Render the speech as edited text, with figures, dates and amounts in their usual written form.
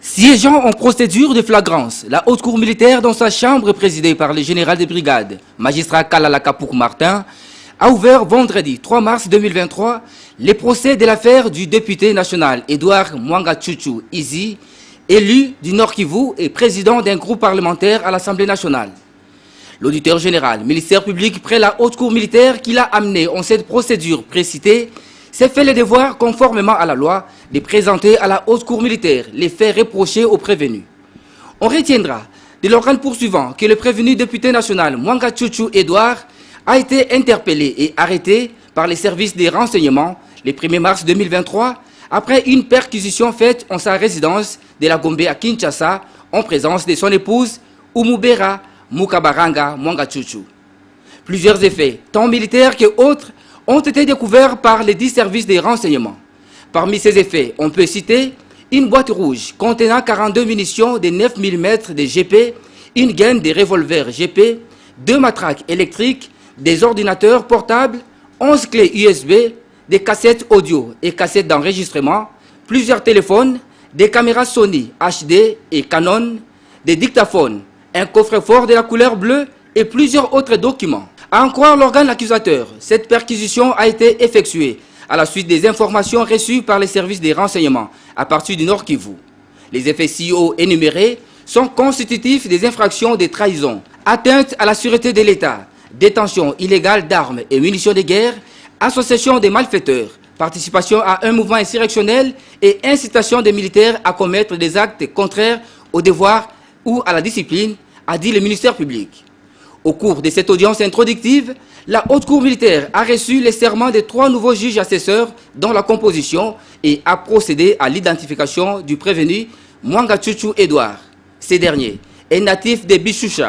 Siégeant en procédure de flagrance, la haute cour militaire dans sa chambre présidée par le général de brigade, magistrat Kalala Kapouk Martin, a ouvert vendredi 3 mars 2023 les procès de l'affaire du député national Edouard Mwanga Tchouchou Izi, élu du Nord Kivu et président d'un groupe parlementaire à l'Assemblée nationale. L'auditeur général, ministère public près la haute cour militaire qui l'a amené en cette procédure précitée, s'est fait le devoir, conformément à la loi, de présenter à la haute cour militaire les faits reprochés aux prévenus. On retiendra de l'organe poursuivant que le prévenu député national Mwanga Tchouchou Edouard a été interpellé et arrêté par les services des renseignements le 1er mars 2023 après une perquisition faite en sa résidence de la Gombe à Kinshasa en présence de son épouse Umubera Mukabaranga Mwanga Tchouchou. Plusieurs effets, tant militaires que autres, ont été découverts par les 10 services des renseignements. Parmi ces effets, on peut citer une boîte rouge contenant 42 munitions de 9 mm de GP, une gaine de revolvers GP, 2 matraques électriques, des ordinateurs portables, 11 clés USB, des cassettes audio et cassettes d'enregistrement, plusieurs téléphones, des caméras Sony HD et Canon, des dictaphones, un coffre-fort de la couleur bleue et plusieurs autres documents. À en croire l'organe accusateur, cette perquisition a été effectuée à la suite des informations reçues par les services des renseignements à partir du Nord Kivu. Les effets ci-haut énumérés sont constitutifs des infractions de trahison, atteinte à la sûreté de l'État, détention illégale d'armes et munitions de guerre, association des malfaiteurs, participation à un mouvement insurrectionnel et incitation des militaires à commettre des actes contraires au devoir ou à la discipline, a dit le ministère public. Au cours de cette audience introductive, la haute cour militaire a reçu les serments de 3 nouveaux juges assesseurs dans la composition et a procédé à l'identification du prévenu Mwanga Tchouchou Edouard. Ce dernier est natif de Bishusha,